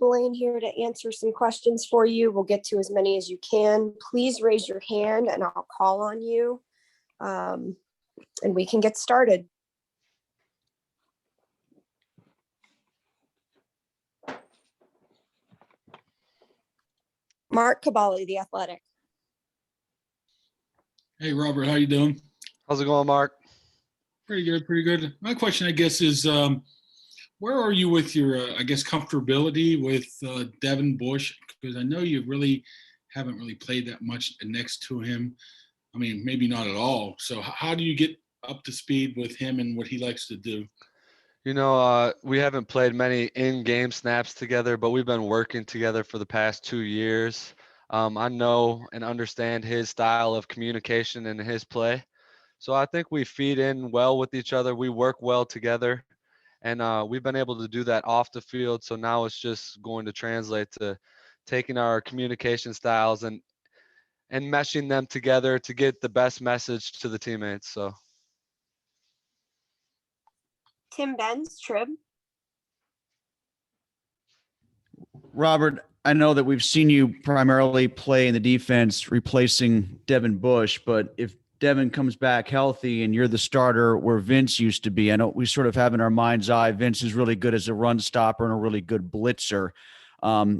Spillane here to answer some questions for you. We'll get to as many as you can. Please raise your hand and I'll call on you. And we can get started. Mark Cabali, The Athletic. Hey, Robert, how you doing? How's it going, Mark? Pretty good, pretty good. My question, I guess, is where are you with your, comfortability with Devin Bush? Because I know you really haven't really played that much next to him. I mean, maybe not at all. So how do you get up to speed with him and what he likes to do? You know, we haven't played many in-game snaps together, but we've been working together for the past 2 years. I know and understand his style of communication and his play. So I think we feed in well with each other. We work well together, and we've been able to do that off the field. So now it's just going to translate to taking our communication styles and meshing them together to get the best message to the teammates. So. Tim Benz, Trib. Robert, I know that we've seen you primarily play in the defense, replacing Devin Bush, but if Devin comes back healthy and you're the starter where Vince used to be, I know we sort of have in our mind's eye, Vince is really good as a run stopper and a really good blitzer.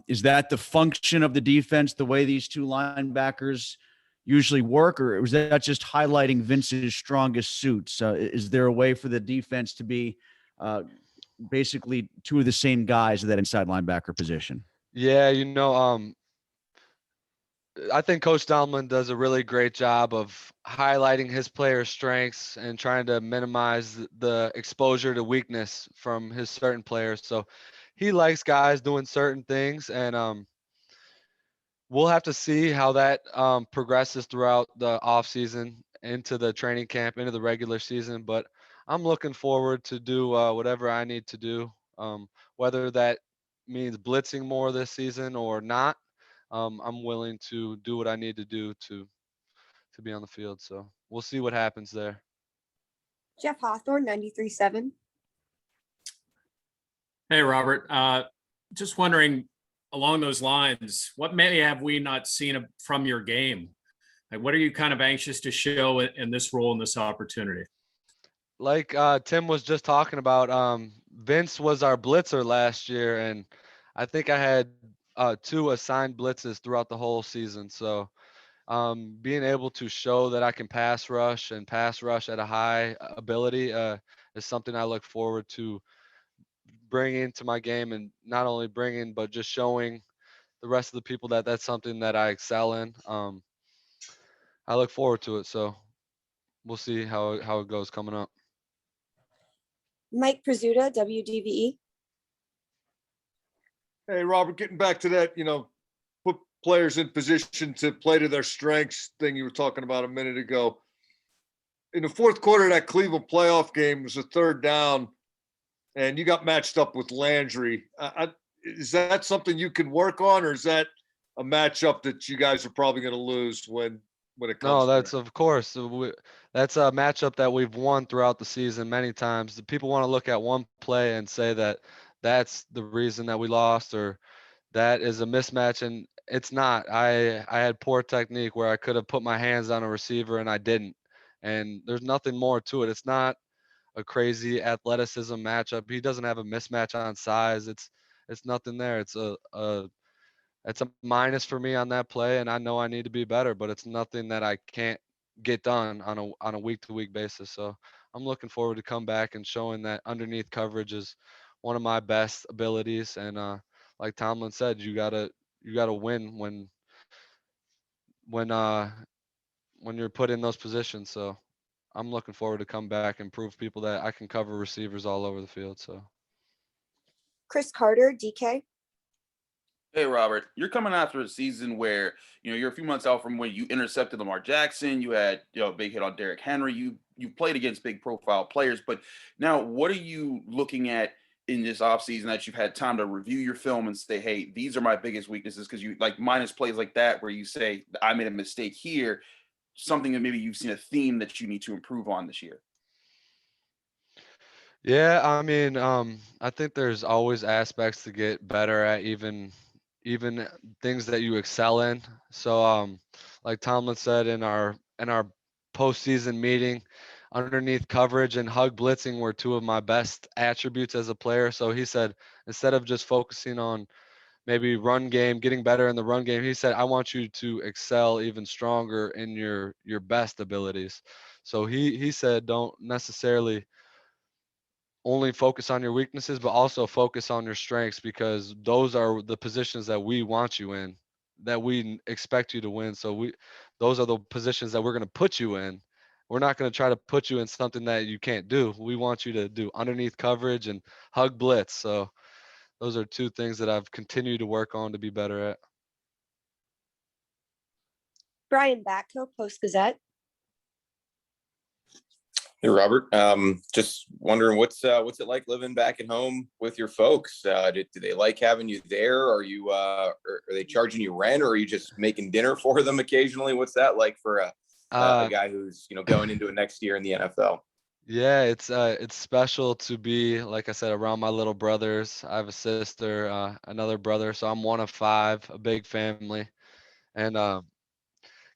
Is that the function of the defense, the way these two linebackers usually work, or was that just highlighting Vince's strongest suits? Is there a way for the defense to be basically two of the same guys at that inside linebacker position? Yeah, you know, I think Coach Tomlin does a really great job of highlighting his players' strengths and trying to minimize the exposure to weakness from his certain players. So he likes guys doing certain things, and we'll have to see how that progresses throughout the offseason, into the training camp, into the regular season. But I'm looking forward to do whatever I need to do, whether that means blitzing more this season or not. I'm willing to do what I need to do to be on the field. So we'll see what happens there. Jeff Hawthorne, 93.7. Hey, Robert. Just wondering, along those lines, what maybe have we not seen from your game? Like, what are you kind of anxious to show in this role and this opportunity? Like Tim was just talking about, Vince was our blitzer last year, and I think I had 2 assigned blitzes throughout the whole season. So being able to show that I can pass rush at a high ability is something I look forward to bringing to my game, and not only bringing, but just showing the rest of the people that that's something that I excel in. I look forward to it. So we'll see how it goes coming up. Mike Prizzuta, WDVE. Hey, Robert, getting back to that, put players in position to play to their strengths thing you were talking about a minute ago. In the fourth quarter of that Cleveland playoff game, it was a 3rd down, and you got matched up with Landry. Is that something you can work on, or is that a matchup that you guys are probably going to lose when it comes? No, that's of course. That's a matchup that we've won throughout the season many times. The people want to look at one play and say that that's the reason that we lost, or that is a mismatch, and it's not. I had poor technique where I could have put my hands on a receiver and I didn't. And there's nothing more to it. It's not a crazy athleticism matchup. He doesn't have a mismatch on size. It's nothing there. It's a minus for me on that play, and I know I need to be better, but it's nothing that I can't get done on a week-to-week basis. So I'm looking forward to come back and showing that underneath coverage is one of my best abilities. And like Tomlin said, you gotta win when you're put in those positions. So I'm looking forward to come back and prove people that I can cover receivers all over the field. So Chris Carter, DK. Hey, Robert, you're coming after a season where, you're a few months out from when you intercepted Lamar Jackson. You had, a big hit on Derrick Henry. You played against big profile players. But now what are you looking at in this offseason that you've had time to review your film and say, hey, these are my biggest weaknesses? Because you like minus plays like that where you say, I made a mistake here, something that maybe you've seen a theme that you need to improve on this year. Yeah, I mean, I think there's always aspects to get better at, even things that you excel in. So, like Tomlin said in our postseason meeting, underneath coverage and hug blitzing were two of my best attributes as a player. So he said, instead of just focusing on maybe run game, getting better in the run game, he said, I want you to excel even stronger in your best abilities. So he said, don't necessarily only focus on your weaknesses, but also focus on your strengths, because those are the positions that we want you in, that we expect you to win. So those are the positions that we're going to put you in. We're not going to try to put you in something that you can't do. We want you to do underneath coverage and hug blitz. So those are two things that I've continued to work on to be better at. Brian Batko, Post Gazette. Hey, Robert. Just wondering what's it like living back at home with your folks? Do they like having you there? Are they charging you rent, or are you just making dinner for them occasionally? What's that like for a guy who's going into a next year in the NFL? Yeah, it's special to be, like I said, around my little brothers. I have a sister, another brother, so I'm one of five, a big family, and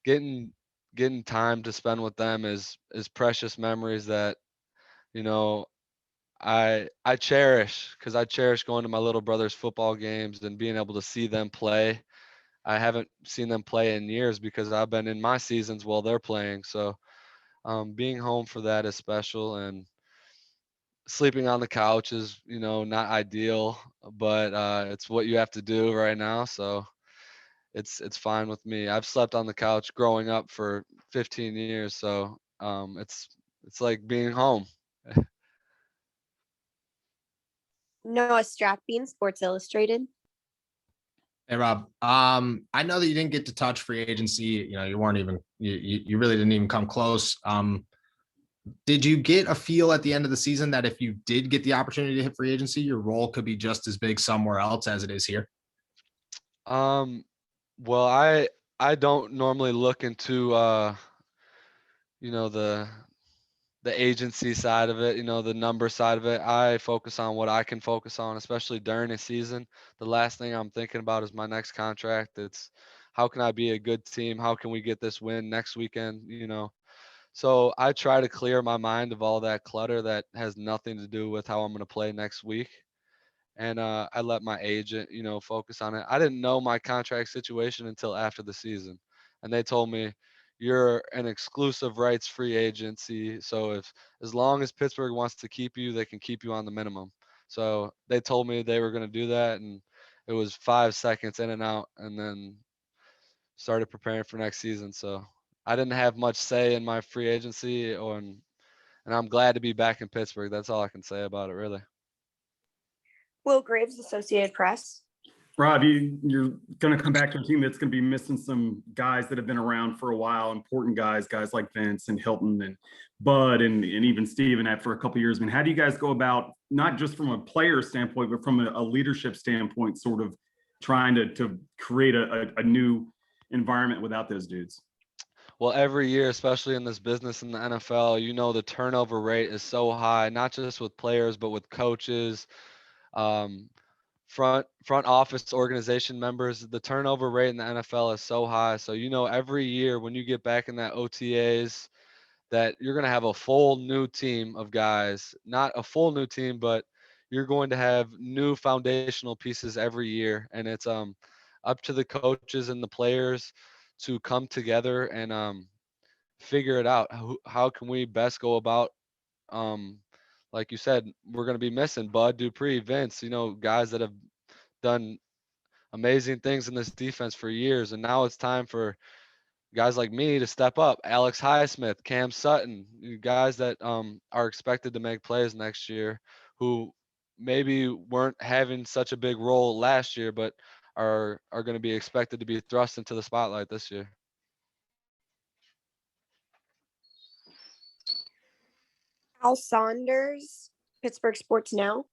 getting getting time to spend with them is precious memories that you know I cherish, because I cherish going to my little brother's football games and being able to see them play. I haven't seen them play in years because I've been in my seasons while they're playing. So being home for that is special, and sleeping on the couch is not ideal, but it's what you have to do right now. So it's fine with me. I've slept on the couch growing up for 15 years, so it's like being home. Noah Strathbean, Sports Illustrated. Hey Rob, I know that you didn't get to touch free agency. You weren't even you really didn't even come close. Did you get a feel at the end of the season that if you did get the opportunity to hit free agency, your role could be just as big somewhere else as it is here? Well, I don't normally look into the agency side of it, the number side of it. I focus on what I can focus on, especially during a season. The last thing I'm thinking about is my next contract. It's how can I be a good team? How can we get this win next weekend? So I try to clear my mind of all that clutter that has nothing to do with how I'm going to play next week. And I let my agent, focus on it. I didn't know my contract situation until after the season, and they told me you're an exclusive rights free agency. So as long as Pittsburgh wants to keep you, they can keep you on the minimum. So they told me they were going to do that, and it was 5 seconds in and out, and then started preparing for next season. So I didn't have much say in my free agency, and I'm glad to be back in Pittsburgh. That's all I can say about it, really. Will Graves, Associated Press. Rob, you're going to come back to a team that's going to be missing some guys that have been around for a while, important guys like Vince and Hilton and Bud and even Steven after a couple of years. I mean, how do you guys go about, not just from a player standpoint, but from a leadership standpoint, sort of trying to create a new environment without those dudes? Well, every year, especially in this business in the NFL, the turnover rate is so high, not just with players, but with coaches, front office organization members. The turnover rate in the NFL is so high. So, every year when you get back in that OTAs, that you're going to have a full new team of guys, not a full new team, but you're going to have new foundational pieces every year. And it's up to the coaches and the players to come together and figure it out. How can we best go about, like you said, we're going to be missing Bud Dupree, Vince, guys that have done amazing things in this defense for years. And now it's time for guys like me to step up. Alex Highsmith, Cam Sutton, guys that are expected to make plays next year, who maybe weren't having such a big role last year, but are going to be expected to be thrust into the spotlight this year. Al Saunders, Pittsburgh Sports Now.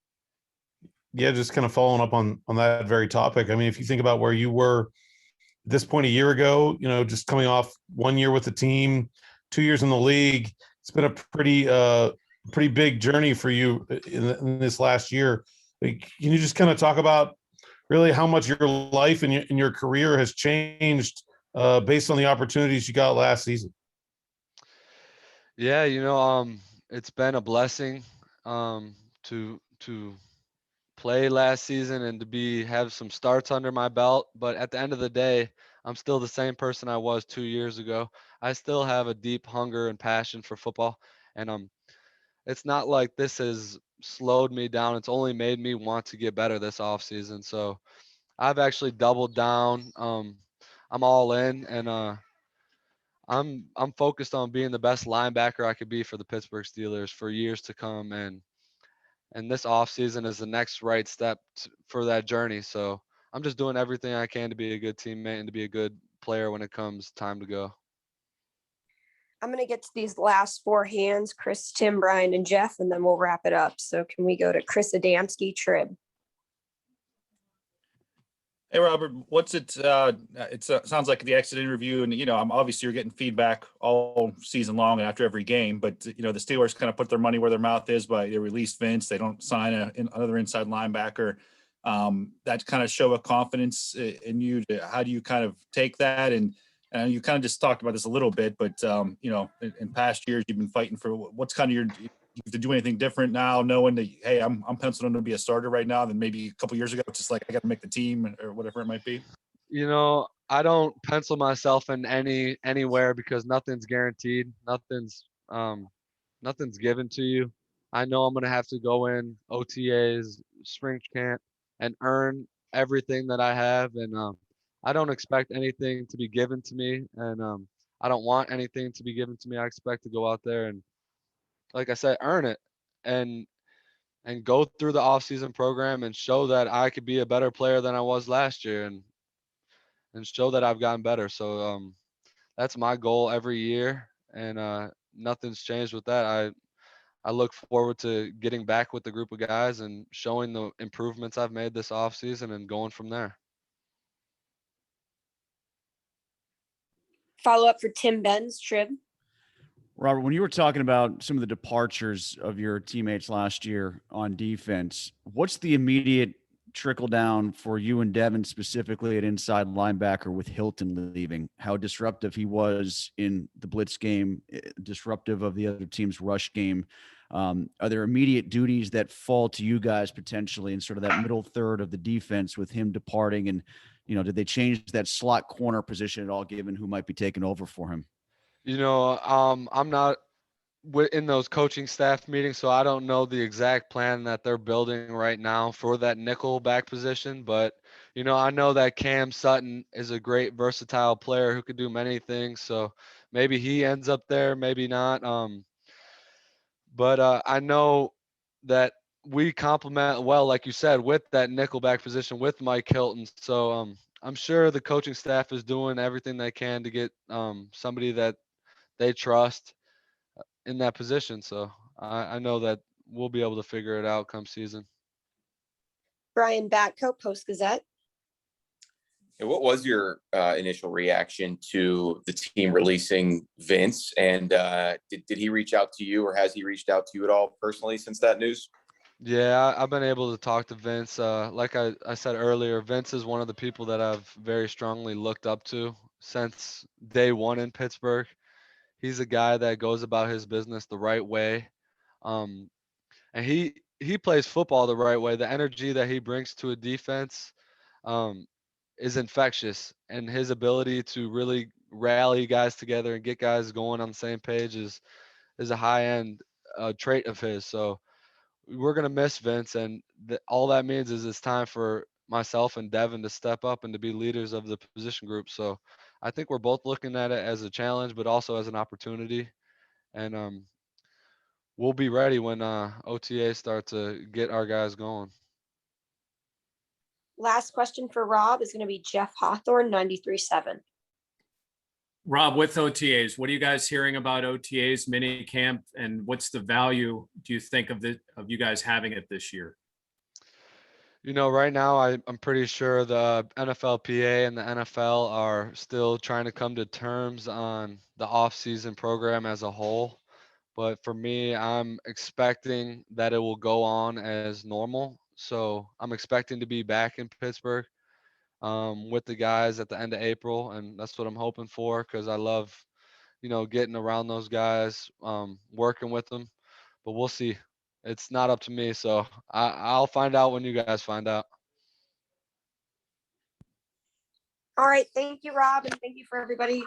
Yeah, just kind of following up on that very topic. I mean, if you think about where you were at this point a year ago, just coming off 1 year with the team, 2 years in the league, it's been a pretty pretty big journey for you in this last year. Like, can you just kind of talk about really how much your life and your career has changed based on the opportunities you got last season? Yeah, it's been a blessing to play last season and to have some starts under my belt. But at the end of the day, I'm still the same person I was 2 years ago. I still have a deep hunger and passion for football, and it's not like this has slowed me down. It's only made me want to get better this offseason. So I've actually doubled down. I'm all in, and I'm focused on being the best linebacker I could be for the Pittsburgh Steelers for years to come, and this offseason is the next right step for that journey. So I'm just doing everything I can to be a good teammate and to be a good player when it comes time to go. I'm going to get to these last four hands, Chris, Tim, Brian, and Jeff, and then we'll wrap it up. So can we go to Chris Adamski, Trib? Hey, Robert, sounds like the exit interview, and I'm obviously you're getting feedback all season long and after every game, but the Steelers kind of put their money where their mouth is by they release Vince. They don't sign another inside linebacker. That kind of show of confidence in you. How do you kind of take that? And you kind of just talked about this a little bit, but in past years you've been fighting for what's kind of you have to do anything different now, knowing that, hey, I'm penciling to be a starter right now than maybe a couple years ago. It's just like I got to make the team or whatever it might be. I don't pencil myself in anywhere because nothing's guaranteed. Nothing's given to you. I know I'm gonna have to go in OTAs, spring camp, and earn everything that I have, and I don't expect anything to be given to me, and I don't want anything to be given to me. I expect to go out there and, like I said, earn it and go through the off-season program and show that I could be a better player than I was last year and show that I've gotten better. So that's my goal every year, and nothing's changed with that. I look forward to getting back with the group of guys and showing the improvements I've made this offseason and going from there. Follow up for Tim Benz, Trib. Robert, when you were talking about some of the departures of your teammates last year on defense, what's the immediate trickle down for you and Devin specifically at inside linebacker with Hilton leaving? How disruptive he was in the blitz game, disruptive of the other team's rush game. Are there immediate duties that fall to you guys potentially in sort of that middle third of the defense with him departing? And, did they change that slot corner position at all, given who might be taking over for him? I'm not in those coaching staff meetings, so I don't know the exact plan that they're building right now for that nickel back position. But, I know that Cam Sutton is a great versatile player who could do many things. So maybe he ends up there, maybe not. But I know that we complement well, like you said, with that nickel back position with Mike Hilton. So I'm sure the coaching staff is doing everything they can to get somebody that they trust in that position. So I know that we'll be able to figure it out come season. Brian Batco, Post Gazette. And what was your initial reaction to the team releasing Vince? And did he reach out to you, or has he reached out to you at all personally since that news? Yeah, I've been able to talk to Vince. Like I said earlier, Vince is one of the people that I've very strongly looked up to since day one in Pittsburgh. He's a guy that goes about his business the right way. And he plays football the right way. The energy that he brings to a defense is infectious, and his ability to really rally guys together and get guys going on the same page is a high-end trait of his. So we're going to miss Vince, and all that means is it's time for myself and Devin to step up and to be leaders of the position group. So I think we're both looking at it as a challenge, but also as an opportunity. And we'll be ready when OTA start to get our guys going. Last question for Rob is going to be Jeff Hawthorne, 93.7. Rob, with OTAs, what are you guys hearing about OTAs, mini camp, and what's the value do you think of you guys having it this year? Right now I'm pretty sure the NFLPA and the NFL are still trying to come to terms on the off-season program as a whole. But for me, I'm expecting that it will go on as normal. So I'm expecting to be back in Pittsburgh with the guys at the end of April, and that's what I'm hoping for because I love, getting around those guys, working with them. But we'll see. It's not up to me, so I'll find out when you guys find out. All right. Thank you, Rob, and thank you for everybody